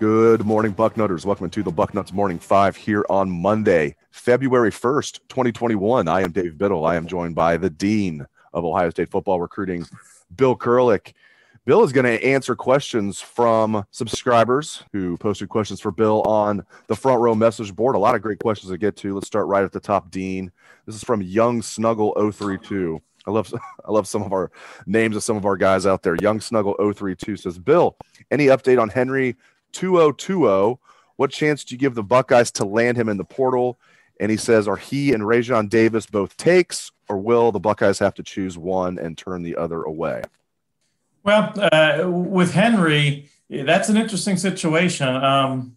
Good morning, Bucknutters. Welcome to the Bucknuts Morning 5 here on Monday, February 1st, 2021. I am Dave Biddle. I am joined by the Dean of Ohio State Football Recruiting, Bill Kurelic. Bill is going to answer questions from subscribers who posted questions for Bill on the front row message board. A lot of great questions to get to. Let's start right at the top, Dean. This is from Young Snuggle 032. I love some of our names of some of our guys out there. Young Snuggle 032 says, Bill, any update on Henry 2020? What chance do you give the Buckeyes to land him in the portal? And he says, are he and Raesjon Davis both takes, or will the Buckeyes have to choose one and turn the other away? Well, with Henry, that's an interesting situation.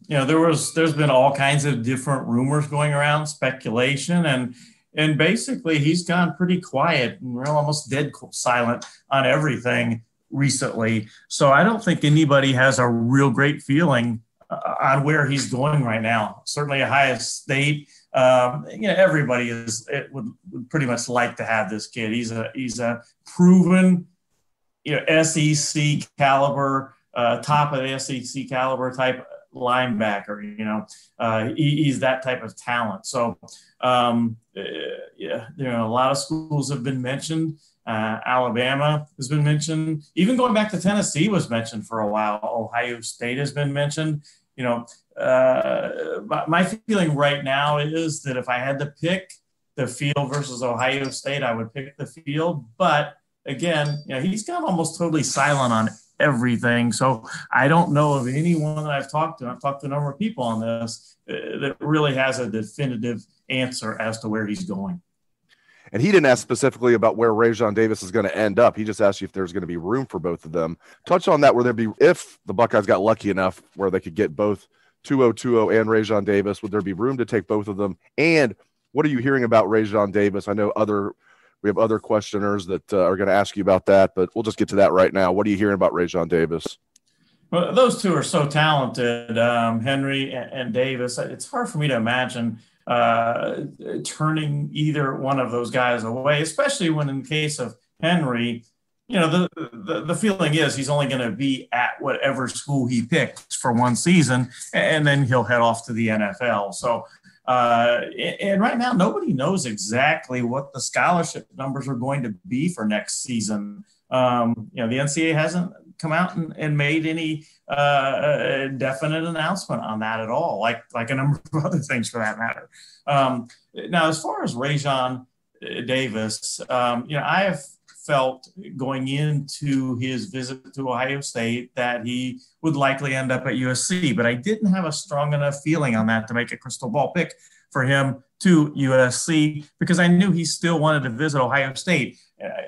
There's been all kinds of different rumors going around, speculation, and basically he's gone pretty quiet and almost dead silent on everything recently. So I don't think anybody has a real great feeling on where he's going right now. Certainly Ohio State, everybody would pretty much like to have this kid. He's a proven, SEC caliber, top of the SEC caliber type linebacker. He's that type of talent. So, a lot of schools have been mentioned. Alabama has been mentioned. Even going back to Tennessee was mentioned for a while. Ohio State has been mentioned. My feeling right now is that if I had to pick the field versus Ohio State, I would pick the field. But again, he's gone almost totally silent on everything. So I don't know of anyone that I've talked to a number of people on this that really has a definitive answer as to where he's going. And he didn't ask specifically about where Rajon Davis is going to end up. He just asked you if there's going to be room for both of them. Touch on that, if the Buckeyes got lucky enough where they could get both 2020 and Rajon Davis, would there be room to take both of them? And what are you hearing about Rajon Davis? I know we have other questioners that are going to ask you about that, but we'll just get to that right now. What are you hearing about Rajon Davis? Well, those two are so talented, Henry and Davis. It's hard for me to imagine turning either one of those guys away, especially when in the case of Henry, the feeling is he's only going to be at whatever school he picks for one season, and then he'll head off to the NFL. So, and right now, nobody knows exactly what the scholarship numbers are going to be for next season. The NCAA hasn't come out and made any definite announcement on that at all, like a number of other things for that matter. Now, as far as Raesjon Davis, I have felt going into his visit to Ohio State that he would likely end up at USC, but I didn't have a strong enough feeling on that to make a crystal ball pick for him to USC because I knew he still wanted to visit Ohio State.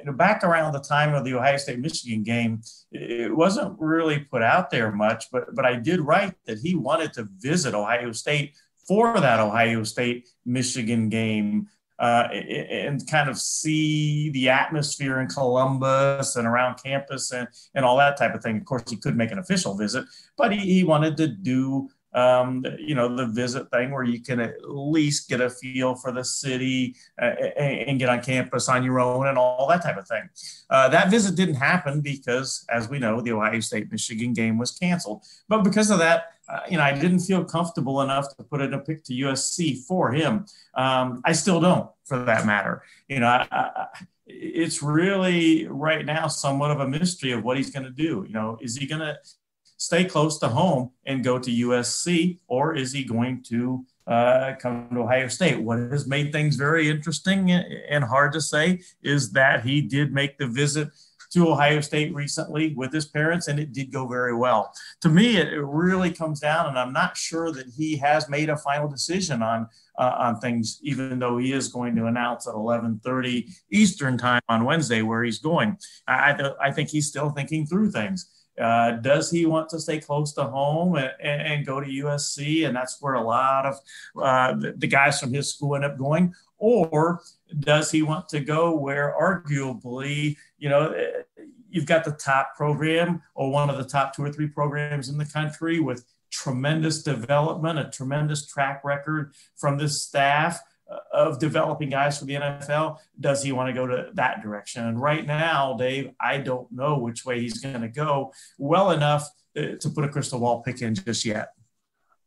Back around the time of the Ohio State-Michigan game, it wasn't really put out there much, but I did write that he wanted to visit Ohio State for that Ohio State-Michigan game and kind of see the atmosphere in Columbus and around campus and all that type of thing. Of course, he could make an official visit, but he wanted to do the visit thing where you can at least get a feel for the city and get on campus on your own and all that type of thing. That visit didn't happen because, as we know, the Ohio State-Michigan game was canceled. But because of that, I didn't feel comfortable enough to put in a pick to USC for him. I still don't, for that matter. It's really right now somewhat of a mystery of what he's going to do. Is he going to stay close to home and go to USC, or is he going to come to Ohio State? What has made things very interesting and hard to say is that he did make the visit to Ohio State recently with his parents, and it did go very well. To me, it really comes down, and I'm not sure that he has made a final decision on things, even though he is going to announce at 11:30 Eastern time on Wednesday where he's going. I think he's still thinking through things. Does he want to stay close to home and go to USC? And that's where a lot of the guys from his school end up going. Or does he want to go where arguably, you've got the top program or one of the top 2 or 3 programs in the country with tremendous development, a tremendous track record from this staff, of developing guys for the NFL, does he want to go to that direction? And right now, Dave, I don't know which way he's going to go well enough to put a crystal ball pick in just yet.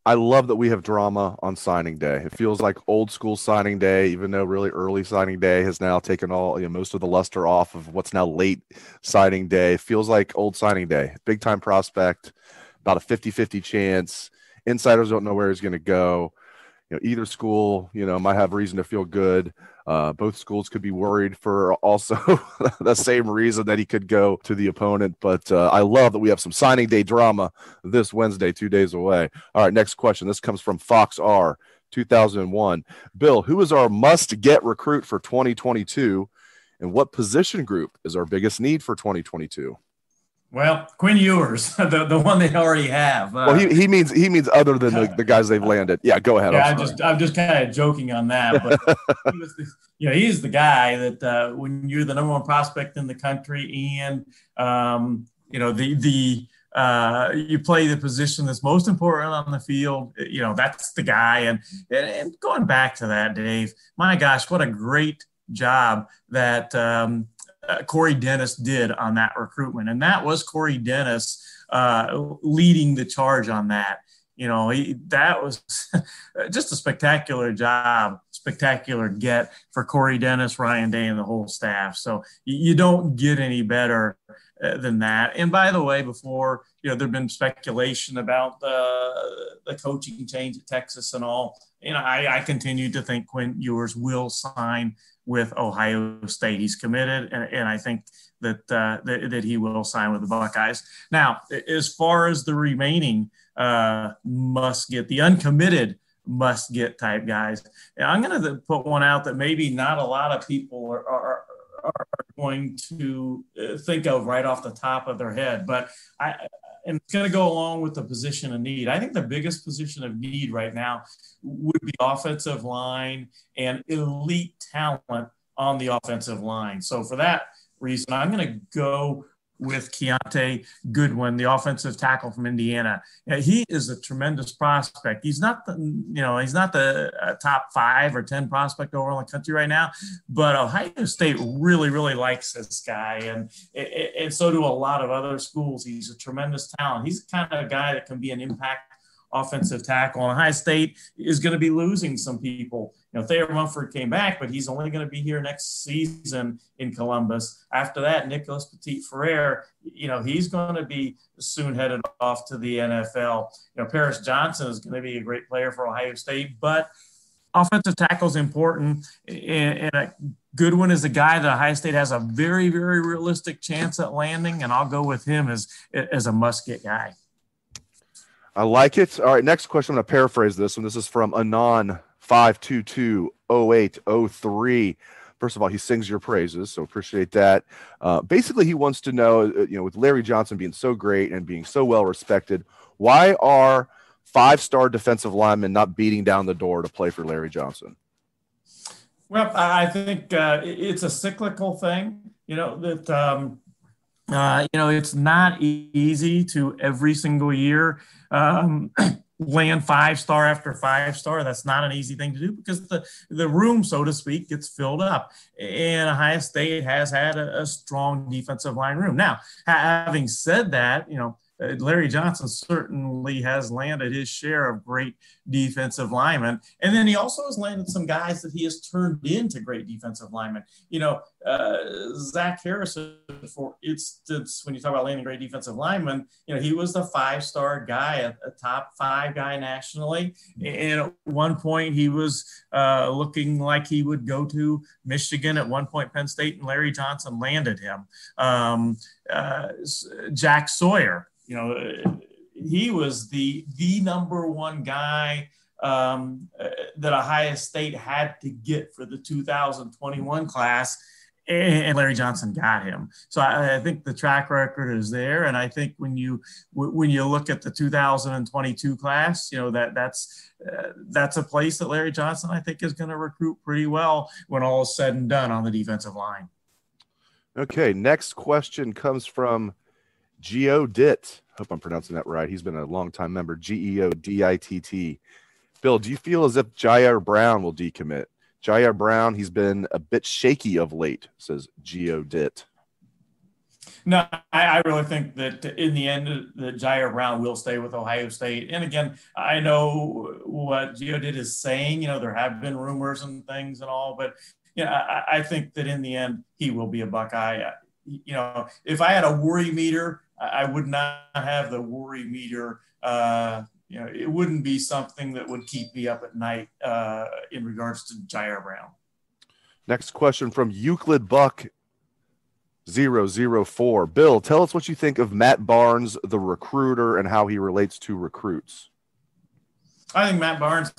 I love that we have drama on signing day. It feels like old school signing day, even though really early signing day has now taken most of the luster off of what's now late signing day. It feels like old signing day. Big time prospect, about a 50-50 chance. Insiders don't know where he's going to go. Either school, might have reason to feel good. Both schools could be worried for also the same reason that he could go to the opponent. But I love that we have some signing day drama this Wednesday, 2 days away. All right, next question. This comes from Fox R 2001. Bill, who is our must-get recruit for 2022, and what position group is our biggest need for 2022? Well, Quinn Ewers, the one they already have. Well, he means other than the guys they've landed. Yeah, go ahead. Yeah, I'm just kind of joking on that, but he's the guy that when you're the number one prospect in the country, and you play the position that's most important on the field, that's the guy. And going back to that, Dave, my gosh, what a great job that Corey Dennis did on that recruitment. And that was Corey Dennis leading the charge on that. That was just a spectacular job, spectacular get for Corey Dennis, Ryan Day, and the whole staff. So you don't get any better than that. And by the way, before, there'd been speculation about the coaching change at Texas and all. I continue to think Quinn Ewers will sign with Ohio State. He's committed, and I think that he will sign with the Buckeyes. Now, as far as the remaining the uncommitted must-get type guys, I'm going to put one out that maybe not a lot of people are going to think of right off the top of their head, but and it's going to go along with the position of need. I think the biggest position of need right now would be offensive line and elite talent on the offensive line. So for that reason, I'm going to go with Keontae Goodwin, the offensive tackle from Indiana. He is a tremendous prospect. He's not the top 5 or 10 prospect overall in the country right now, but Ohio State really, really likes this guy. And so do a lot of other schools. He's a tremendous talent. He's the kind of guy that can be an impact offensive tackle. And Ohio State is going to be losing some people. Thayer Munford came back, but he's only going to be here next season in Columbus. After that, Nicholas Petit-Frere, he's going to be soon headed off to the NFL. Paris Johnson is going to be a great player for Ohio State, but offensive tackle is important. And a Goodwin is a guy that Ohio State has a very, very realistic chance at landing, and I'll go with him as a must-get guy. I like it. All right, next question. I'm going to paraphrase this one. This is from Anon 5220803. First of all, he sings your praises, so appreciate that. Basically, he wants to know, with Larry Johnson being so great and being so well respected, why are 5-star defensive linemen not beating down the door to play for Larry Johnson? Well, I think it's a cyclical thing. It's not easy to every single year land 5-star after 5-star. That's not an easy thing to do because the room, so to speak, gets filled up. And Ohio State has had a strong defensive line room. Now, having said that, Larry Johnson certainly has landed his share of great defensive linemen. And then he also has landed some guys that he has turned into great defensive linemen. Zach Harrison, for instance, when you talk about landing great defensive linemen, he was the 5-star guy, a top 5 guy nationally. And at one point he was looking like he would go to Michigan. At one point, Penn State, and Larry Johnson landed him. Jack Sawyer, he was the number one guy that Ohio State had to get for the 2021 class, and Larry Johnson got him. So I think the track record is there, and I think when you look at the 2022 class, that's a place that Larry Johnson, I think, is going to recruit pretty well when all is said and done on the defensive line. Okay, next question comes from Geodit. Hope I'm pronouncing that right. He's been a longtime member. Geoditt. Bill, do you feel as if Jair Brown will decommit? Jair Brown, he's been a bit shaky of late, says Geodit. No, I really think that in the end, that Jair Brown will stay with Ohio State. And again, I know what Geodit is saying. There have been rumors and things and all, but I think that in the end, he will be a Buckeye. If I had a worry meter, I would not have the worry meter. It wouldn't be something that would keep me up at night in regards to Jair Brown. Next question from Euclid Buck004. Bill, tell us what you think of Matt Barnes, the recruiter, and how he relates to recruits. I think Matt Barnes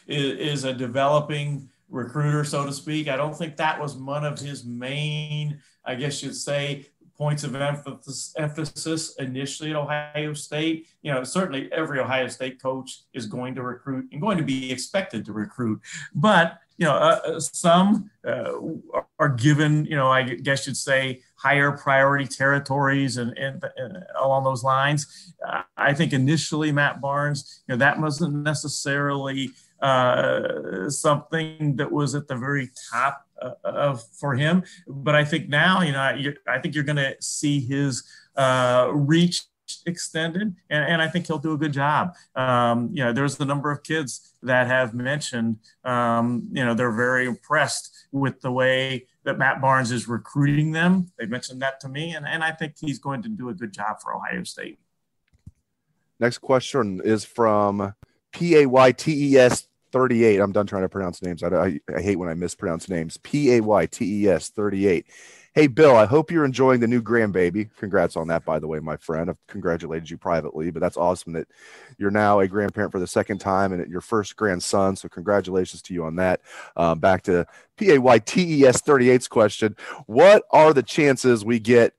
is a developing recruiter, so to speak. I don't think that was one of his main, I guess you'd say, points of emphasis initially at Ohio State. Certainly every Ohio State coach is going to recruit and going to be expected to recruit. But, some are given, I guess you'd say, higher priority territories and along those lines. I think initially Matt Barnes, that wasn't necessarily something that was at the very top for him. But I think now, I think you're going to see his reach extended, and I think he'll do a good job. There's the number of kids that have mentioned, they're very impressed with the way that Matt Barnes is recruiting them. They've mentioned that to me, and I think he's going to do a good job for Ohio State. Next question is from PAYTES 38. I'm done trying to pronounce names. I hate when I mispronounce names. PAYTES 38. Hey, Bill, I hope you're enjoying the new grandbaby. Congrats on that, by the way, my friend. I've congratulated you privately, but that's awesome that you're now a grandparent for the second time and your first grandson. So congratulations to you on that. Back to PAYTES 38's question. What are the chances we get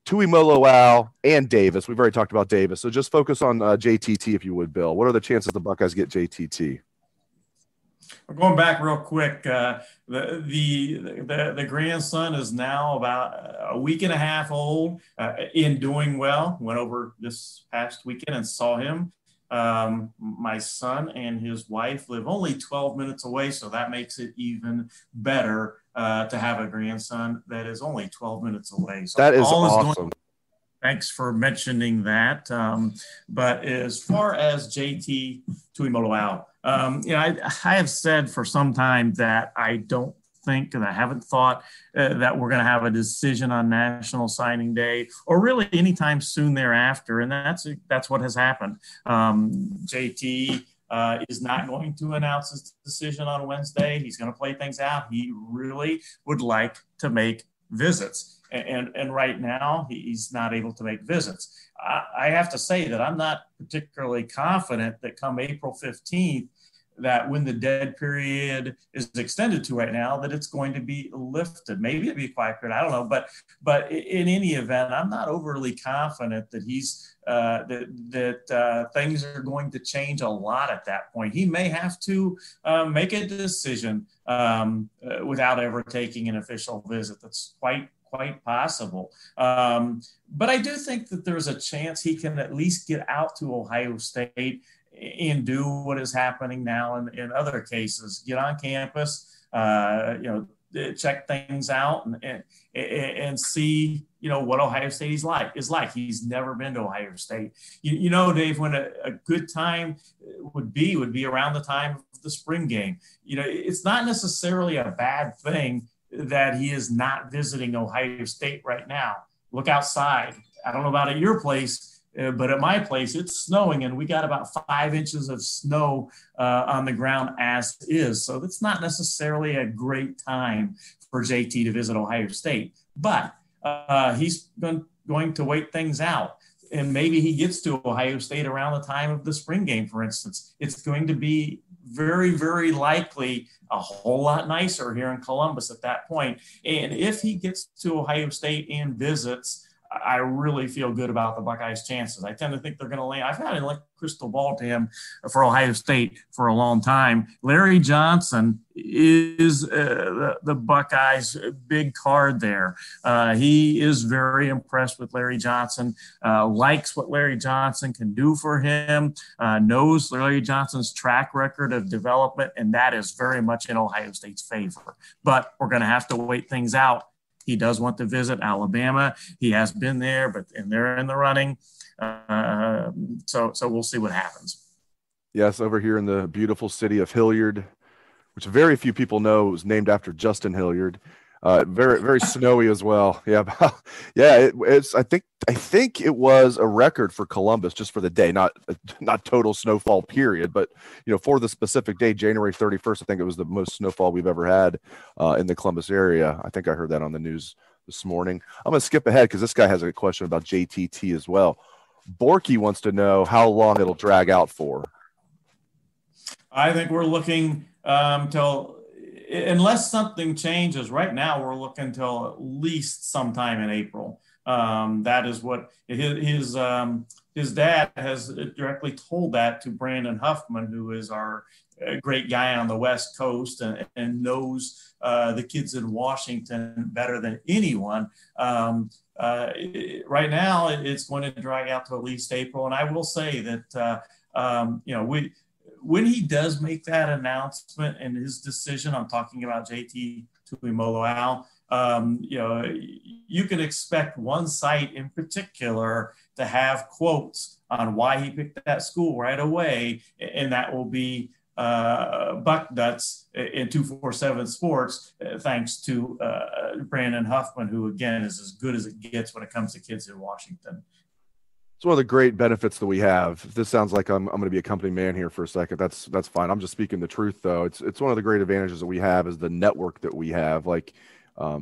Tuimoloau and Davis? We've already talked about Davis. So just focus on JTT, if you would, Bill. What are the chances the Buckeyes get JTT? We're going back real quick. The grandson is now about a week and a half old, in doing well. Went over this past weekend and saw him. My son and his wife live only 12 minutes away, so that makes it even better to have a grandson that is only 12 minutes away. So that is awesome. Thanks for mentioning that. But as far as JT Tuleys, I have said for some time that I don't think, and I haven't thought that we're going to have a decision on National Signing Day or really anytime soon thereafter. And that's what has happened. JT is not going to announce his decision on Wednesday. He's going to play things out. He really would like to make visits. And right now, he's not able to make visits. I have to say that I'm not particularly confident that come April 15th, that when the dead period is extended to right now, that it's going to be lifted. Maybe it'll be a quiet period. I don't know. But in any event, I'm not overly confident that that things are going to change a lot at that point. He may have to make a decision without ever taking an official visit. That's quite possible. But I do think that there's a chance he can at least get out to Ohio State and do what is happening now in other cases. Get on campus, check things out and see, what Ohio State is like. He's never been to Ohio State. Dave, when a good time would be around the time of the spring game. It's not necessarily a bad thing that he is not visiting Ohio State right now. Look outside. I don't know about at your place, but at my place, it's snowing, and we got about 5 inches of snow on the ground as is. So that's not necessarily a great time for JT to visit Ohio State. But he's going to wait things out. And maybe he gets to Ohio State around the time of the spring game, for instance. It's going to be very, very likely a whole lot nicer here in Columbus at that point. And if he gets to Ohio State and visits, I really feel good about the Buckeyes' chances. I tend to think they're going to land. I've had a crystal ball to him for Ohio State for a long time. Larry Johnson is the Buckeyes' big card there. He is very impressed with Larry Johnson, likes what Larry Johnson can do for him, knows Larry Johnson's track record of development, and that is very much in Ohio State's favor. But we're going to have to wait things out. He does want to visit Alabama. He has been there, and they're in the running. So we'll see what happens. Yes, over here in the beautiful city of Hilliard, which very few people know was named after Justin Hilliard. Very, very snowy as well. Yeah. Yeah. It's, I think it was a record for Columbus just for the day, not total snowfall period, but, for the specific day, January 31st, I think it was the most snowfall we've ever had in the Columbus area. I think I heard that on the news this morning. I'm going to skip ahead because this guy has a question about JTT as well. Borky wants to know how long it'll drag out for. I think we're looking till, unless something changes, right now we're looking till at least sometime in April. That is what his dad has directly told that to Brandon Huffman, who is our great guy on the West Coast and knows the kids in Washington better than anyone. Right now, it's going to drag out to at least April. And I will say that, when he does make that announcement and his decision, I'm talking about JT Tuimoloau, you can expect one site in particular to have quotes on why he picked that school right away, and that will be Bucknuts in 247 Sports, thanks to Brandon Huffman, who, again, is as good as it gets when it comes to kids in Washington. It's one of the great benefits that we have. If this sounds like I'm going to be a company man here for a second, that's fine. I'm just speaking the truth, though. It's one of the great advantages that we have is the network that we have. Like,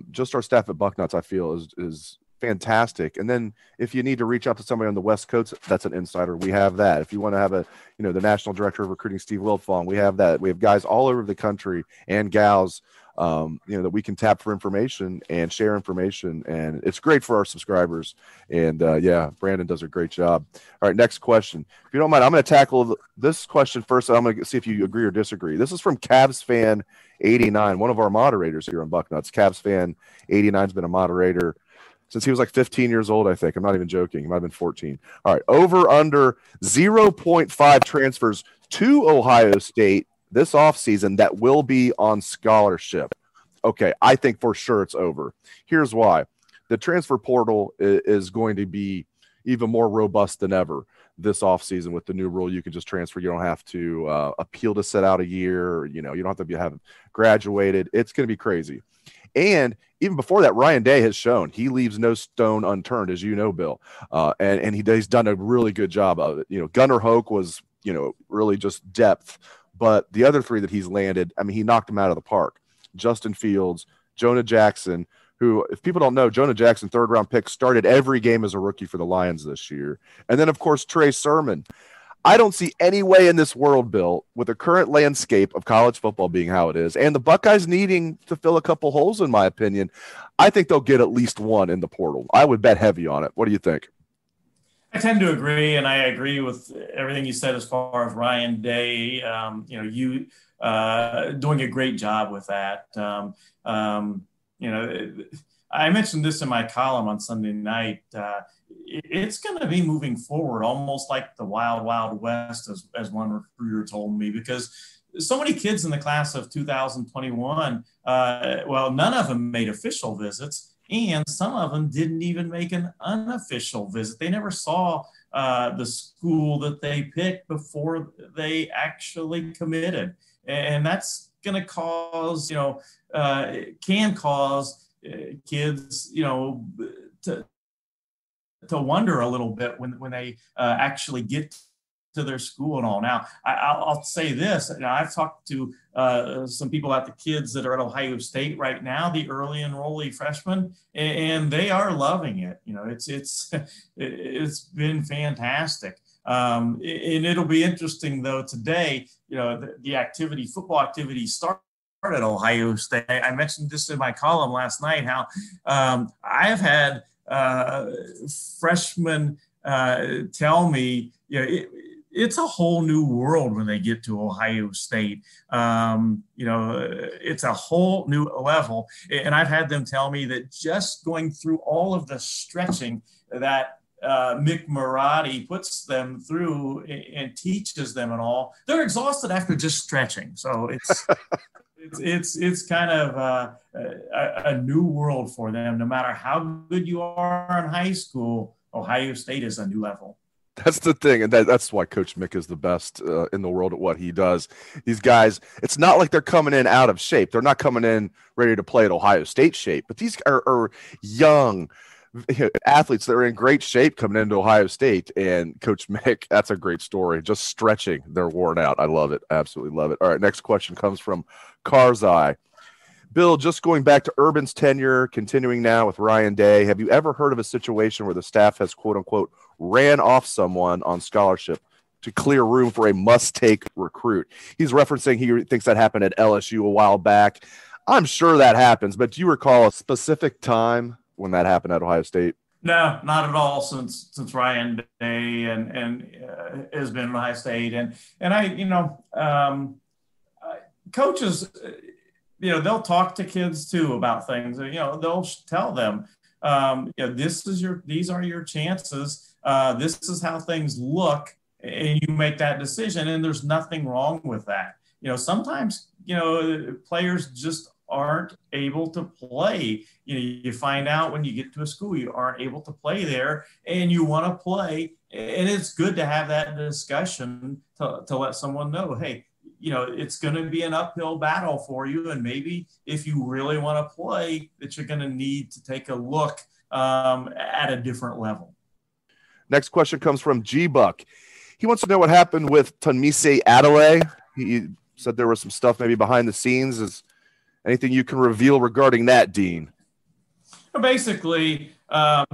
just our staff at Bucknuts, I feel is fantastic. And then if you need to reach out to somebody on the West Coast, that's an insider. We have that. If you want to have the national director of recruiting, Steve Wildfong, we have that. We have guys all over the country and gals, that we can tap for information and share information. And it's great for our subscribers. And Brandon does a great job. All right, next question. If you don't mind, I'm going to tackle this question first. I'm going to see if you agree or disagree. This is from Cavs Fan 89, one of our moderators here on Bucknuts. Cavs Fan 89 has been a moderator since he was like 15 years old, I think. I'm not even joking. He might have been 14. All right, over under 0.5 transfers to Ohio State this offseason that will be on scholarship. Okay, I think for sure it's over. Here's why. The transfer portal is going to be even more robust than ever this offseason with the new rule. You can just transfer. You don't have to appeal to sit out a year. You don't have to have graduated. It's going to be crazy. And even before that, Ryan Day has shown he leaves no stone unturned, as you know, Bill. And he's done a really good job of it. Gunnar Hoke was, really just depth. But the other three that he's landed, he knocked them out of the park. Justin Fields, Jonah Jackson, who, if people don't know, Jonah Jackson, third-round pick, started every game as a rookie for the Lions this year. And then, of course, Trey Sermon. I don't see any way in this world, Bill, with the current landscape of college football being how it is, and the Buckeyes needing to fill a couple holes, in my opinion, I think they'll get at least one in the portal. I would bet heavy on it. What do you think? I tend to agree, and I agree with everything you said as far as Ryan Day. Doing a great job with that. I mentioned this in my column on Sunday night. It's going to be moving forward almost like the Wild Wild West, as one recruiter told me, because so many kids in the class of 2021, none of them made official visits. And some of them didn't even make an unofficial visit. They never saw the school that they picked before they actually committed. And that's going to cause, can cause kids, to wonder a little bit when they actually get to their school and all. Now, I'll say this. I've talked to some people the kids that are at Ohio State right now, the early enrollee freshmen, and they are loving it. It's been fantastic. And it'll be interesting though today. The football activity started at Ohio State. I mentioned this in my column last night. How I have had freshmen tell me, it's a whole new world when they get to Ohio State. It's a whole new level. And I've had them tell me that just going through all of the stretching that Mick Marotti puts them through and teaches them and all, they're exhausted after just stretching. So it's kind of a new world for them. No matter how good you are in high school, Ohio State is a new level. That's the thing, and that's why Coach Mick is the best in the world at what he does. These guys, it's not like they're coming in out of shape. They're not coming in ready to play at Ohio State shape, but these are young athletes that are in great shape coming into Ohio State. And Coach Mick, that's a great story. Just stretching, they're worn out. I love it. Absolutely love it. All right, next question comes from Karzai. Bill, just going back to Urban's tenure, continuing now with Ryan Day, have you ever heard of a situation where the staff has, quote unquote, ran off someone on scholarship to clear room for a must-take recruit? He's referencing he thinks that happened at LSU a while back. I'm sure that happens, but do you recall a specific time when that happened at Ohio State? No, not at all. Since Ryan Day and has been at Ohio State, and I, coaches, they'll talk to kids too about things. They'll tell them, these are your chances. This is how things look, and you make that decision. And there's nothing wrong with that. Sometimes players just aren't able to play. You find out when you get to a school you aren't able to play there, and you want to play. And it's good to have that discussion to let someone know, hey, it's going to be an uphill battle for you. And maybe if you really want to play, that you're going to need to take a look at a different level. Next question comes from G-Buck. He wants to know what happened with Tanmise Adelaide. He said there was some stuff maybe behind the scenes. Is anything you can reveal regarding that, Dean? Basically,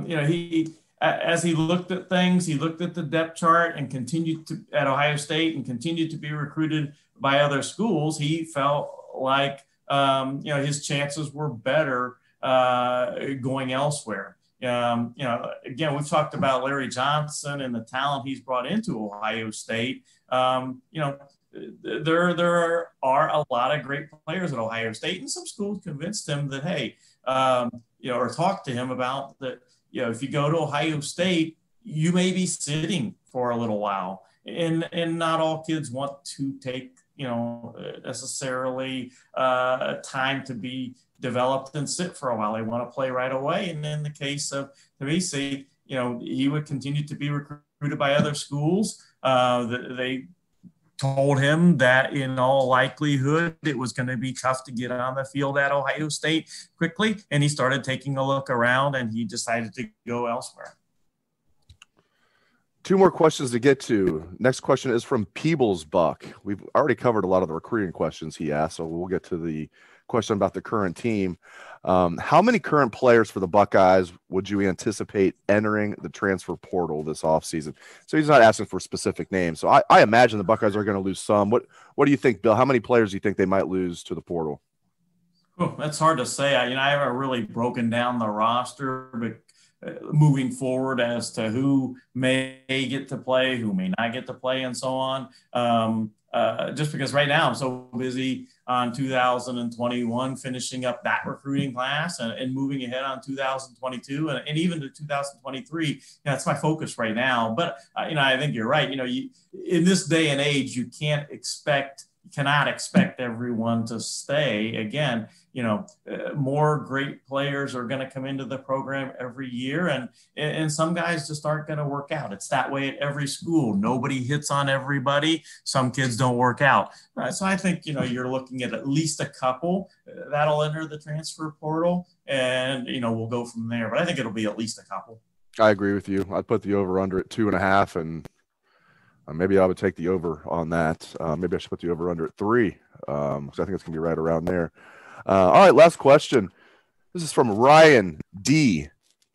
he as he looked at things, he looked at the depth chart and continued to at Ohio State and continued to be recruited by other schools. He felt like his chances were better going elsewhere. Again, we've talked about Larry Johnson and the talent he's brought into Ohio State. There are a lot of great players at Ohio State, and some schools convinced him that, hey, or talked to him about that, if you go to Ohio State, you may be sitting for a little while. And not all kids want to take, necessarily time to be developed and sit for a while. They want to play right away. And in the case of Tanmise, he would continue to be recruited by other schools. They told him that in all likelihood it was going to be tough to get on the field at Ohio State quickly, and he started taking a look around and he decided to go elsewhere. Two more questions to get to. Next question is from Peebles Buck. We've already covered a lot of the recruiting questions he asked, so we'll get to the question about the current team. How many current players for the Buckeyes would you anticipate entering the transfer portal this offseason? So he's not asking for specific names. So I imagine the Buckeyes are going to lose some. What do you think, Bill? How many players do you think they might lose to the portal? Oh, that's hard to say. I haven't really broken down the roster, but moving forward as to who may get to play, who may not get to play, and so on. Just because right now I'm so busy on 2021, finishing up that recruiting class and moving ahead on 2022 and even to 2023. That's my focus right now. But, I think you're right. In this day and age, you cannot expect everyone to stay. Again, more great players are going to come into the program every year, and some guys just aren't going to work out. It's that way at every school. Nobody hits on everybody. Some kids don't work out. So I think, you're looking at least a couple that'll enter the transfer portal, and, we'll go from there. But I think it'll be at least a couple. I agree with you. I'd put the over under at 2.5, and maybe I would take the over on that. Maybe I should put the over under at 3, because I think it's going to be right around there. All right, last question. This is from Ryan D.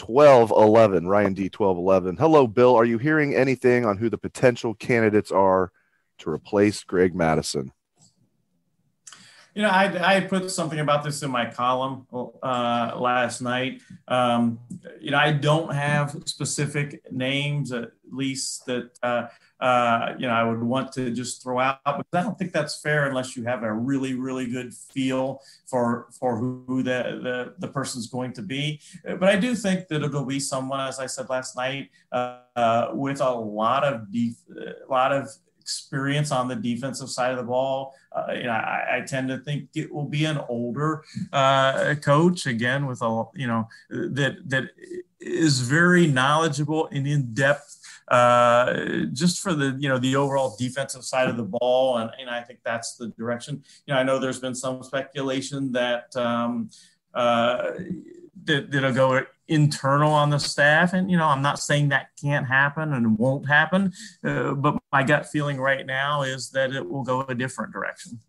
1211. Ryan D. 1211. Hello, Bill. Are you hearing anything on who the potential candidates are to replace Greg Madison? I put something about this in my column last night. I don't have specific names, at least that I would want to just throw out, because I don't think that's fair unless you have a really, really good feel for who the person's going to be. But I do think that it'll be someone, as I said last night, with a lot of experience on the defensive side of the ball. I tend to think it will be an older coach, again, with that is very knowledgeable and in depth, just for the overall defensive side of the ball, and I think that's the direction. I know there's been some speculation that that'll go internal on the staff, and I'm not saying that can't happen and won't happen, but my gut feeling right now is that it will go a different direction.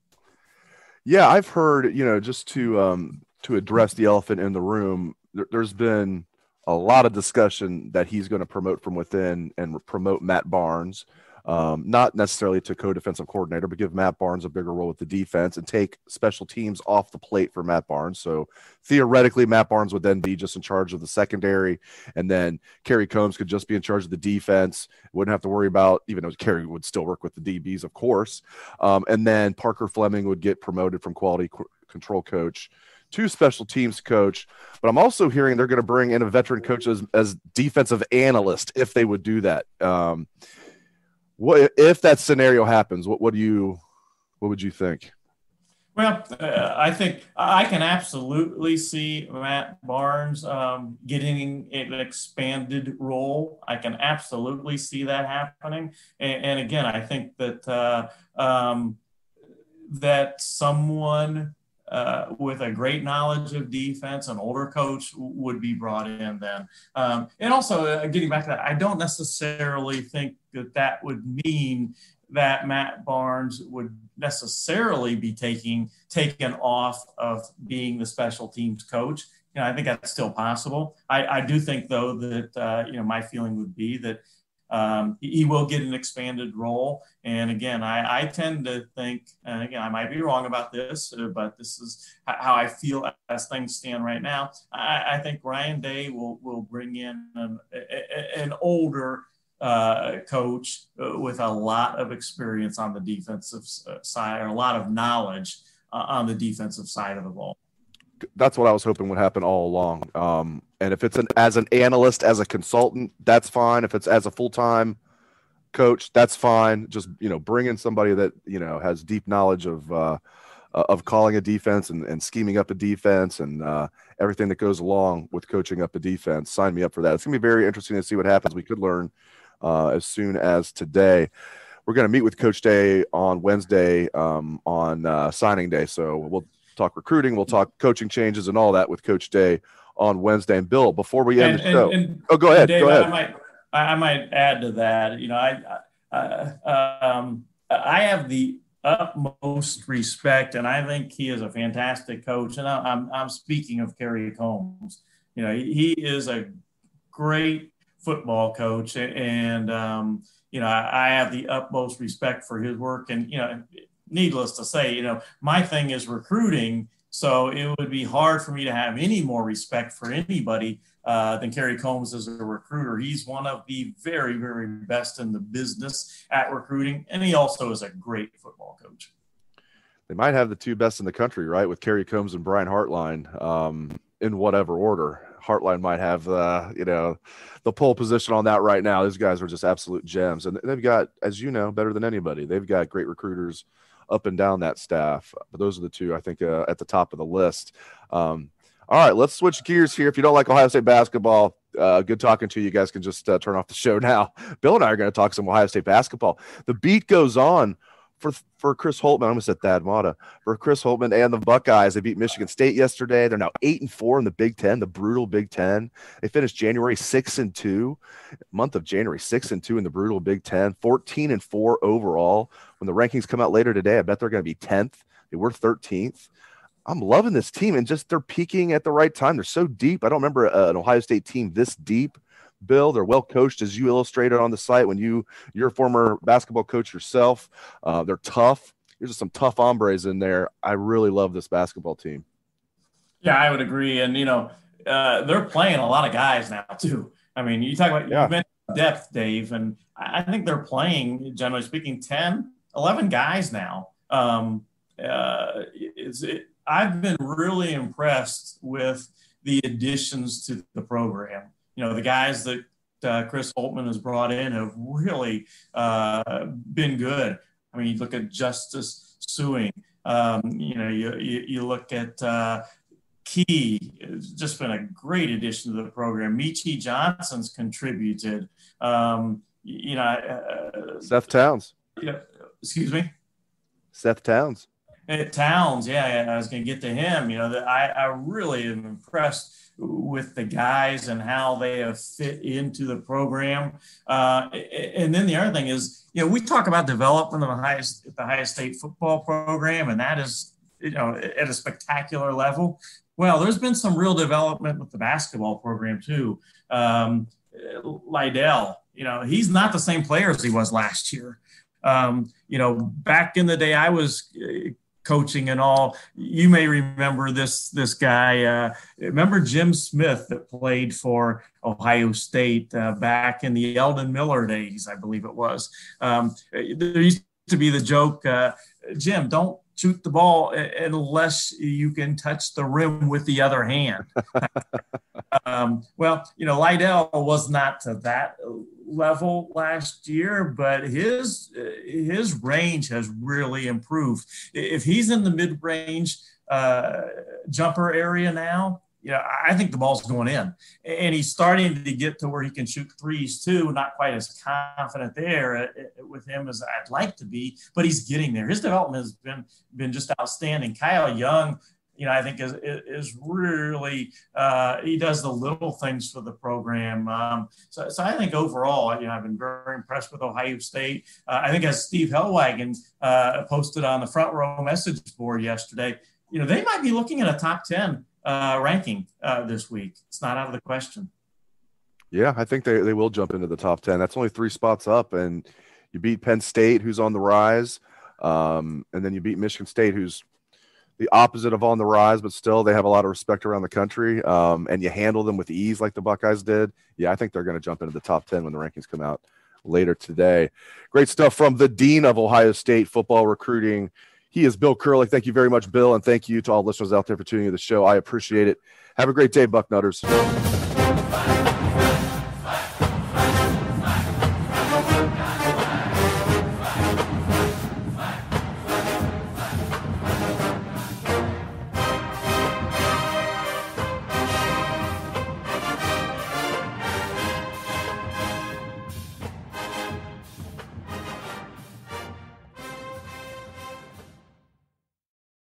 Yeah, I've heard, just to address the elephant in the room, there's been a lot of discussion that he's going to promote from within and promote Matt Barnes, not necessarily to co-defensive coordinator, but give Matt Barnes a bigger role with the defense and take special teams off the plate for Matt Barnes. So theoretically, Matt Barnes would then be just in charge of the secondary, and then Kerry Combs could just be in charge of the defense. Wouldn't have to worry about, even though Kerry would still work with the DBs, of course. And then Parker Fleming would get promoted from quality control coach to special teams coach. But I'm also hearing they're going to bring in a veteran coach as defensive analyst if they would do that. What if that scenario happens? What would you think? Well, I think I can absolutely see Matt Barnes getting an expanded role. I can absolutely see that happening. And again, I think that that someone with a great knowledge of defense, an older coach, would be brought in then. And also, getting back to that, I don't necessarily think that would mean that Matt Barnes would necessarily be taken off of being the special teams coach. I think that's still possible. I do think, though, that my feeling would be that he will get an expanded role. And again, I tend to think, and again, I might be wrong about this, but this is how I feel as things stand right now. I think Rajon Davis will bring in an older coach with a lot of experience on the defensive side, or a lot of knowledge on the defensive side of the ball. That's what I was hoping would happen all along. And if it's as an analyst, as a consultant, that's fine. If it's as a full-time coach, that's fine. Just, bring in somebody that, has deep knowledge of calling a defense and scheming up a defense and everything that goes along with coaching up a defense. Sign me up for that. It's going to be very interesting to see what happens. We could learn as soon as today. We're going to meet with Coach Day on Wednesday on signing day. So we'll talk recruiting, we'll talk coaching changes and all that with Coach Day on Wednesday. And Bill, before we end the show, go ahead. Dave, go ahead. I might add to that. I have the utmost respect, and I think he is a fantastic coach. And I'm speaking of Kerry Combs. He is a great football coach, and I have the utmost respect for his work. And needless to say, my thing is recruiting. So it would be hard for me to have any more respect for anybody than Kerry Combs as a recruiter. He's one of the very, very best in the business at recruiting, and he also is a great football coach. They might have the two best in the country, right, with Kerry Combs and Brian Hartline, in whatever order. Hartline might have the pole position on that right now. These guys are just absolute gems, and they've got, as better than anybody, they've got great recruiters up and down that staff. But those are the two, I think, at the top of the list. All right, let's switch gears here. If you don't like Ohio State basketball, good talking to you. You guys can just turn off the show now. Bill and I are going to talk some Ohio State basketball. The beat goes on for Chris Holtman. I'm going to set Thad Matta. For Chris Holtman and the Buckeyes, they beat Michigan State yesterday. They're now 8-4 in the Big Ten, the brutal Big Ten. They finished January 6-2, month of January 6-2 in the brutal Big Ten, 14-4 overall. When the rankings come out later today, I bet they're going to be 10th. They were 13th. I'm loving this team, and just they're peaking at the right time. They're so deep. I don't remember an Ohio State team this deep. Bill, they're well coached, as you illustrated on the site when you're a former basketball coach yourself. They're tough. There's just some tough hombres in there. I really love this basketball team. Yeah, I would agree. And, they're playing a lot of guys now, too. I mean, you talk about you mentioned depth, Dave, and I think they're playing, generally speaking, 10, 11 guys now. I've been really impressed with the additions to the program. The guys that Chris Holtman has brought in have really been good. I mean, you look at Justice Suing. You look at Key. It's just been a great addition to the program. Michi Johnson's contributed. Seth Towns. Yeah, excuse me? Seth Towns. Towns, yeah, I was going to get to him. I really am impressed with the guys and how they have fit into the program. And then the other thing is, we talk about development of the Ohio State football program, and that is, at a spectacular level. Well, there's been some real development with the basketball program too. Lydell, he's not the same player as he was last year. Back in the day I was coaching and all, you may remember this guy. Remember Jim Smith that played for Ohio State back in the Eldon Miller days, I believe it was. There used to be the joke, Jim, don't shoot the ball unless you can touch the rim with the other hand. Lydell was not to that level last year, but his range has really improved. If he's in the mid-range jumper area now, I think the ball's going in, and he's starting to get to where he can shoot threes too. Not quite as confident there with him as I'd like to be, but he's getting there. His development has been just outstanding. Kyle Young, I think is really he does the little things for the program. So I think overall, I've been very impressed with Ohio State. I think as Steve Hellwagon posted on the Front Row message board yesterday, they might be looking at a top 10 ranking this week. It's not out of the question. Yeah, I think they will jump into the top 10. That's only 3 spots up, and you beat Penn State, who's on the rise, and then you beat Michigan State, who's the opposite of on the rise, but still they have a lot of respect around the country, and you handle them with ease like the Buckeyes did. Yeah, I think they're going to jump into the top 10 when the rankings come out later today. Great stuff from the Dean of Ohio State football recruiting. He is Bill Kurelic. Thank you very much, Bill, and thank you to all listeners out there for tuning in to the show. I appreciate it. Have a great day, Bucknutters.